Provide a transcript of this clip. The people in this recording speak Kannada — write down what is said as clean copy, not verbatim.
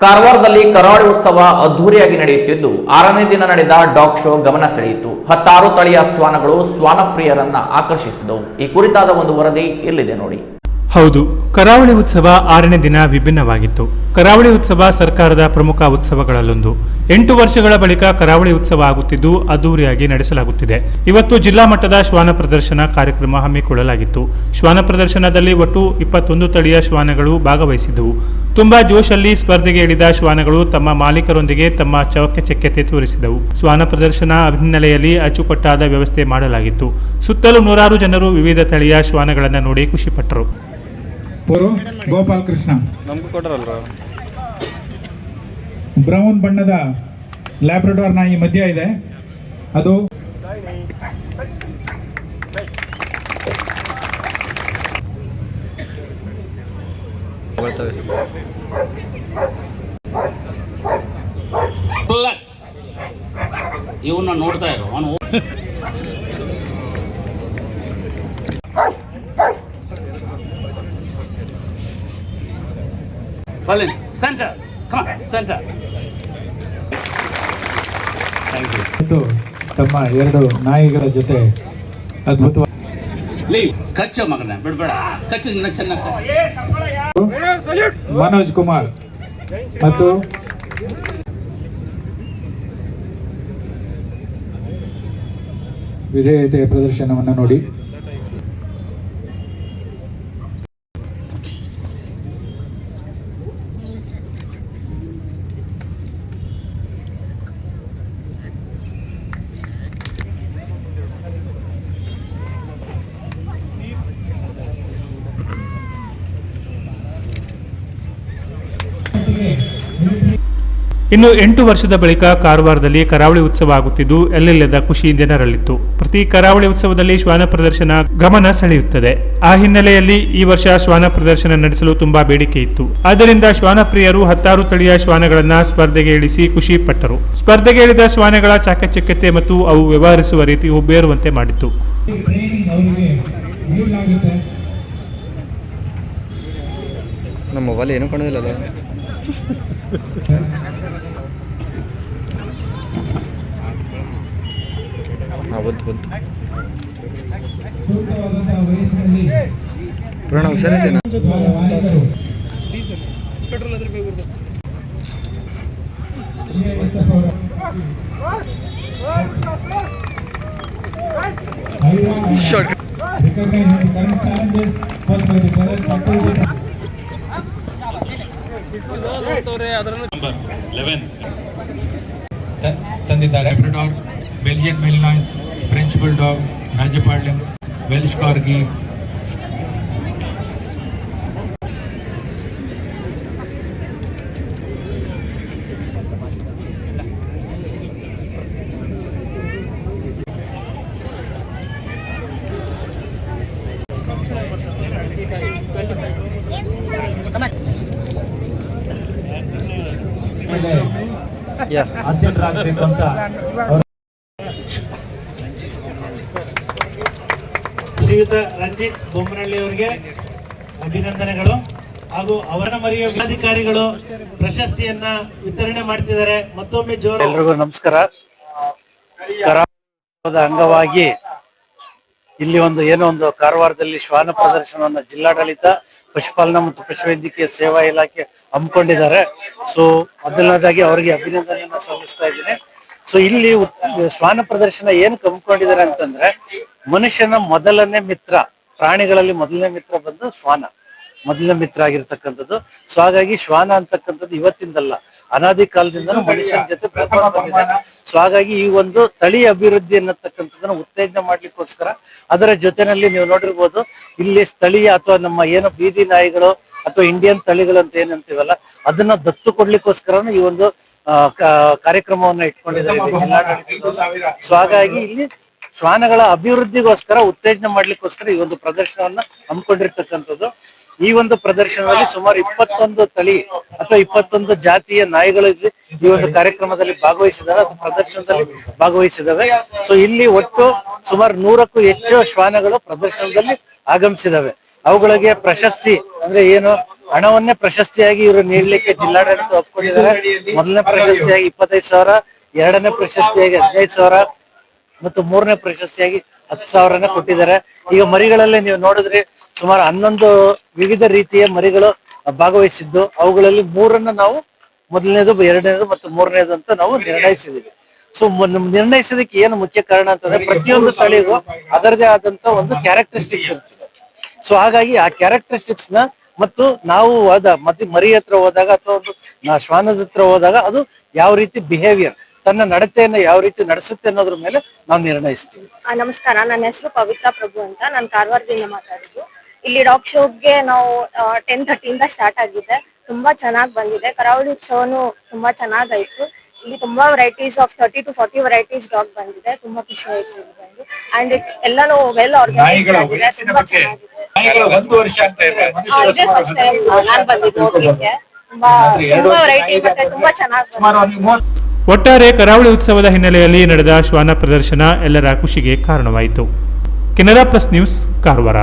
ಕಾರವಾರದಲ್ಲಿ ಕರಾವಳಿ ಉತ್ಸವ ಅದ್ದೂರಿಯಾಗಿ ನಡೆಯುತ್ತಿದ್ದು 6ನೇ ದಿನ ನಡೆದ ಡಾಗ್ ಶೋ ಗಮನ ಸೆಳೆಯಿತು. 16 ತಳಿಯ ಶ್ವಾನಗಳು ಶ್ವಾನಪ್ರಿಯರನ್ನ ಆಕರ್ಷಿಸಿದವು. ಈ ಕುರಿತಾದ ಒಂದು ವರದಿ ಇಲ್ಲಿದೆ ನೋಡಿ. ಹೌದು, ಕರಾವಳಿ ಉತ್ಸವ 6ನೇ ದಿನ ವಿಭಿನ್ನವಾಗಿತ್ತು. ಕರಾವಳಿ ಉತ್ಸವ ಸರ್ಕಾರದ ಪ್ರಮುಖ ಉತ್ಸವಗಳಲ್ಲೊಂದು. 8 ವರ್ಷಗಳ ಬಳಿಕ ಕರಾವಳಿ ಉತ್ಸವ ಆಗುತ್ತಿದ್ದು ಅದ್ದೂರಿಯಾಗಿ ನಡೆಸಲಾಗುತ್ತಿದೆ. ಇವತ್ತು ಜಿಲ್ಲಾ ಮಟ್ಟದ ಶ್ವಾನ ಪ್ರದರ್ಶನ ಕಾರ್ಯಕ್ರಮ ಹಮ್ಮಿಕೊಳ್ಳಲಾಗಿತ್ತು. ಶ್ವಾನ ಪ್ರದರ್ಶನದಲ್ಲಿ ಒಟ್ಟು 21 ತಳಿಯ ಶ್ವಾನಗಳು ಭಾಗವಹಿಸಿದ್ದವು. ತುಂಬಾ ಜೋಶಲ್ಲಿ ಸ್ಪರ್ಧೆಗೆ ಇಳಿದ ಶ್ವಾನಗಳು ತಮ್ಮ ಮಾಲೀಕರೊಂದಿಗೆ ತಮ್ಮ ಚೌಕಚಕ್ಯತೆ ತೋರಿಸಿದವು. ಶ್ವಾನ ಪ್ರದರ್ಶನ ಹಿನ್ನೆಲೆಯಲ್ಲಿ ಅಚ್ಚುಕಟ್ಟಾದ ವ್ಯವಸ್ಥೆ ಮಾಡಲಾಗಿತ್ತು. ಸುತ್ತಲೂ ನೂರಾರು ಜನರು ವಿವಿಧ ತಳಿಯ ಶ್ವಾನಗಳನ್ನು ನೋಡಿ ಖುಷಿಪಟ್ಟರು. ಗೋಪಾಲ್ ಕೃಷ್ಣ ಬ್ರೌನ್ ಬಣ್ಣದ ಲ್ಯಾಬ್ರಡಾರ್ ನಾಯಿ ಮಧ್ಯ ಇದೆ. ಅದು ಇವನ್ನ ನೋಡ್ತಾ ಇರೋ ಅವನು ಸೆಂಟರ್ ಸೆಂಟರ್. ತಮ್ಮ 2 ನಾಯಿಗಳ ಜೊತೆ ಅದ್ಭುತವಾಗಿ ಕಚ್ಚ ಮಗನ ಬಿಡ್ಬೇಡ, ಕಚ್ಚು ಚೆನ್ನಾಗಿ. ಮನೋಜ್ ಕುಮಾರ್ ಮತ್ತು ವಿಧೇಯತೆಯ ಪ್ರದರ್ಶನವನ್ನು ನೋಡಿ. ಇನ್ನು 8 ವರ್ಷದ ಬಳಿಕ ಕಾರವಾರದಲ್ಲಿ ಕರಾವಳಿ ಉತ್ಸವ ಆಗುತ್ತಿದ್ದು ಎಲ್ಲೆಲ್ಲದ ಖುಷಿ ಜನರಲ್ಲಿತ್ತು. ಪ್ರತಿ ಕರಾವಳಿ ಉತ್ಸವದಲ್ಲಿ ಶ್ವಾನ ಪ್ರದರ್ಶನ ಗಮನ ಸೆಳೆಯುತ್ತದೆ. ಆ ಹಿನ್ನೆಲೆಯಲ್ಲಿ ಈ ವರ್ಷ ಶ್ವಾನ ಪ್ರದರ್ಶನ ನಡೆಸಲು ತುಂಬಾ ಬೇಡಿಕೆ ಇತ್ತು. ಆದ್ದರಿಂದ ಶ್ವಾನ ಪ್ರಿಯರು 16 ತಳಿಯ ಶ್ವಾನಗಳನ್ನ ಸ್ಪರ್ಧೆಗೆ ಇಳಿಸಿ ಖುಷಿ ಪಟ್ಟರು. ಸ್ಪರ್ಧೆಗೆ ಇಳಿದ ಶ್ವಾನಗಳ ಚಾಕಚಕ್ಯತೆ ಮತ್ತು ಅವು ವ್ಯವಹರಿಸುವ ರೀತಿ ಹುಬ್ಬೇರುವಂತೆ ಮಾಡಿತ್ತು. ನಮ್ಮ ಮೊಬೈಲ್ ಏನು ಕಾಣೋದಿಲ್ಲ. ಬಂತು ಪುರಾಣ ಹುಷಾರಿದ್ದೇನೆ. ತಂದಿದ್ದಾರೆ. ಬೆಲ್ಜಿಯನ್ ಮೆಲಿನಾಯ್ಸ್, ಫ್ರೆಂಚ್ ಬುಲ್ಡಾಗ್, ರಾಜಪಾಳ್ಯಂ, ವೆಲ್ಶ್ ಕಾರ್ಗಿ, ಆಸೀನರಾಗಬೇಕು ಅಂತ ಶ್ರೀಯುತ ರಂಜಿತ್ ಬೊಮ್ಮನಹಳ್ಳಿ ಅವರಿಗೆ ಅಭಿನಂದನೆಗಳು. ಹಾಗೂ ಅವರ ಮರಿಯ ಅಧಿಕಾರಿಗಳು ಪ್ರಶಸ್ತಿಯನ್ನ ವಿತರಣೆ ಮಾಡ್ತಿದ್ದಾರೆ. ಮತ್ತೊಮ್ಮೆ ಜೋರು. ಎಲ್ರಿಗೂ ನಮಸ್ಕಾರ. ಕರಾವಳಿದ ಅಂಗವಾಗಿ ಇಲ್ಲಿ ಒಂದು ಕಾರವಾರದಲ್ಲಿ ಶ್ವಾನ ಪ್ರದರ್ಶನವನ್ನು ಜಿಲ್ಲಾಡಳಿತ, ಪಶುಪಾಲನಾ ಮತ್ತು ಪಶುವೈದ್ಯಕೀಯ ಸೇವಾ ಇಲಾಖೆ ಹಮ್ಮಿಕೊಂಡಿದ್ದಾರೆ. ಸೊ ಮೊದಲನೇದಾಗಿ ಅವರಿಗೆ ಅಭಿನಂದನೆಯನ್ನ ಸಲ್ಲಿಸ್ತಾ ಇದ್ದೀನಿ. ಸೊ ಇಲ್ಲಿ ಶ್ವಾನ ಪ್ರದರ್ಶನ ಏನಕ್ಕೆ ಹಮ್ಮಿಕೊಂಡಿದ್ದಾರೆ ಅಂತಂದ್ರೆ, ಮನುಷ್ಯನ ಮೊದಲನೇ ಮಿತ್ರ, ಪ್ರಾಣಿಗಳಲ್ಲಿ ಮೊದಲನೇ ಮಿತ್ರ ಬಂದು ಶ್ವಾನ, ಮೊದಲನೇ ಮಿತ್ರ ಆಗಿರ್ತಕ್ಕಂಥದ್ದು. ಸೊ ಹಾಗಾಗಿ ಶ್ವಾನ ಅಂತಕ್ಕಂಥದ್ದು ಇವತ್ತಿಂದಲ್ಲ, ಅನಾದಿ ಕಾಲದಿಂದನೂ ಮನುಷ್ಯನ ಜೊತೆ ಬೆಳ್ಕೊಂಡು ಬಂದಿದೆ. ಸೊ ಹಾಗಾಗಿ ಈ ಒಂದು ತಳಿ ಅಭಿವೃದ್ಧಿ ಅನ್ನತಕ್ಕಂಥದ್ದನ್ನ ಉತ್ತೇಜನ ಮಾಡ್ಲಿಕ್ಕೋಸ್ಕರ, ಅದರ ಜೊತೆನಲ್ಲಿ ನೀವು ನೋಡಿರ್ಬೋದು ಇಲ್ಲಿ ಸ್ಥಳೀಯ ಅಥವಾ ನಮ್ಮ ಏನು ಬೀದಿ ನಾಯಿಗಳು ಅಥವಾ ಇಂಡಿಯನ್ ತಳಿಗಳು ಅಂತ ಏನಂತೀವಲ್ಲ, ಅದನ್ನ ದತ್ತು ಕೊಡ್ಲಿಕ್ಕೋಸ್ಕರನು ಈ ಒಂದು ಕಾರ್ಯಕ್ರಮವನ್ನ ಇಟ್ಕೊಂಡಿದ್ದಾರೆ ಜಿಲ್ಲಾಡಳಿತ. ಸೊ ಹಾಗಾಗಿ ಇಲ್ಲಿ ಶ್ವಾನಗಳ ಅಭಿವೃದ್ಧಿಗೋಸ್ಕರ ಉತ್ತೇಜನ ಮಾಡ್ಲಿಕ್ಕೋಸ್ಕರ ಈ ಒಂದು ಪ್ರದರ್ಶನವನ್ನ ಹಮ್ಮಿಕೊಂಡಿರ್ತಕ್ಕಂಥದ್ದು. ಈ ಒಂದು ಪ್ರದರ್ಶನದಲ್ಲಿ ಸುಮಾರು 21 ತಳಿ ಅಥವಾ 21 ಜಾತಿಯ ನಾಯಿಗಳು ಈ ಒಂದು ಕಾರ್ಯಕ್ರಮದಲ್ಲಿ ಭಾಗವಹಿಸಿದಾವೆ ಅಥವಾ ಪ್ರದರ್ಶನದಲ್ಲಿ ಭಾಗವಹಿಸಿದಾವೆ. ಸೊ ಇಲ್ಲಿ ಒಟ್ಟು ಸುಮಾರು 100ಕ್ಕೂ ಹೆಚ್ಚು ಶ್ವಾನಗಳು ಪ್ರದರ್ಶನದಲ್ಲಿ ಆಗಮಿಸಿದಾವೆ. ಅವುಗಳಿಗೆ ಪ್ರಶಸ್ತಿ ಅಂದ್ರೆ ಏನು ಹಣವನ್ನೇ ಪ್ರಶಸ್ತಿಯಾಗಿ ಇವರು ನೀಡಲಿಕ್ಕೆ ಜಿಲ್ಲಾಡಳಿತ ಒಪ್ಕೊಂಡಿದ್ದಾರೆ. ಮೊದಲನೇ ಪ್ರಶಸ್ತಿಯಾಗಿ 25,000, ಎರಡನೇ ಪ್ರಶಸ್ತಿಯಾಗಿ 15,000 ಮತ್ತು ಮೂರನೇ ಪ್ರಶಸ್ತಿಯಾಗಿ 10,000 ಕೊಟ್ಟಿದ್ದಾರೆ. ಈಗ ಮರಿಗಳಲ್ಲೇ ನೀವು ನೋಡಿದ್ರೆ ಸುಮಾರು 11 ವಿವಿಧ ರೀತಿಯ ಮರಿಗಳು ಭಾಗವಹಿಸಿದ್ದು, ಅವುಗಳಲ್ಲಿ 3 ನಾವು ಮೊದಲನೇದು, ಎರಡನೇದು ಮತ್ತು ಮೂರನೇದು ಅಂತ ನಾವು ನಿರ್ಣಯಿಸಿದೀವಿ. ಸೊ ನಿರ್ಣಯಿಸೋದಕ್ಕೆ ಏನು ಮುಖ್ಯ ಕಾರಣ ಅಂತಂದ್ರೆ ಪ್ರತಿಯೊಂದು ತಳಿಗೂ ಅದರದೇ ಆದಂತ ಒಂದು ಕ್ಯಾರೆಕ್ಟರಿಸ್ಟಿಕ್ಸ್ ಇರ್ತದೆ. ಸೊ ಹಾಗಾಗಿ ಆ ಕ್ಯಾರೆಕ್ಟರಿಸ್ಟಿಕ್ಸ್ ನ ಮತ್ತು ನಾವು ಮತ್ತೆ ಮರಿ ಹತ್ರ ಹೋದಾಗ ಅಥವಾ ಒಂದು ಶ್ವಾನದ ಹತ್ರ ಹೋದಾಗ ಅದು ಯಾವ ರೀತಿ ಬಿಹೇವಿಯರ್, ತನ್ನ ನಡತೆಯನ್ನು ಯಾವ ರೀತಿ ನಡೆಸುತ್ತೆ ಅನ್ನೋದ್ರ ಮೇಲೆ ನಾವು ನಿರ್ಣಯಿಸ್ತೀವಿ. ನಮಸ್ಕಾರ, ನನ್ನ ಹೆಸರು ಪವಿತ್ರ ಪ್ರಭು ಅಂತ. ನಾನು ಕಾರವಾರದಿಂದ ಮಾತಾಡೋದು. ಇಲ್ಲಿ ಡಾಗ್ ಶೋಗೆ ನಾವು 10:30 ಸ್ಟಾರ್ಟ್ ಆಗಿದೆ. ತುಂಬಾ ಚೆನ್ನಾಗಿ ಬಂದಿದೆ. ಕರಾವಳಿ ಉತ್ಸವನು ತುಂಬಾ ಚೆನ್ನಾಗಾಯ್ತು. ಇಲ್ಲಿ ತುಂಬಾ varieties of 30 to 40 varieties dog ಬಂದಿದೆ. ತುಂಬಾ ಖುಷಿ ಆಯ್ತು ಇಲ್ಲಿ ಬಂದು. ಅಂಡ್ ಎಲ್ಲಾನು ವೆಲ್ ಆರ್ಗನೈಸ್ಡ್ ಆಗಿದೆ. ತುಂಬಾ ಚೆನ್ನಾಗಿದೆ. ಇದೇ ಫಸ್ಟ್ ಟೈಮ್ ನಾನು ಬಂದಿದ್ದು ನೋಡ್ಲಿಕ್ಕೆ. ತುಂಬಾ ವೆರೈಟಿ ಮತ್ತೆ ತುಂಬಾ ಚೆನ್ನಾಗಿ. ಒಟ್ಟಾರೆ ಕರಾವಳಿ ಉತ್ಸವದ ಹಿನ್ನೆಲೆಯಲ್ಲಿ ನಡೆದ ಶ್ವಾನ ಪ್ರದರ್ಶನ ಎಲ್ಲರ ಖುಷಿಗೆ ಕಾರಣವಾಯಿತು. Canara plus news, Karwar.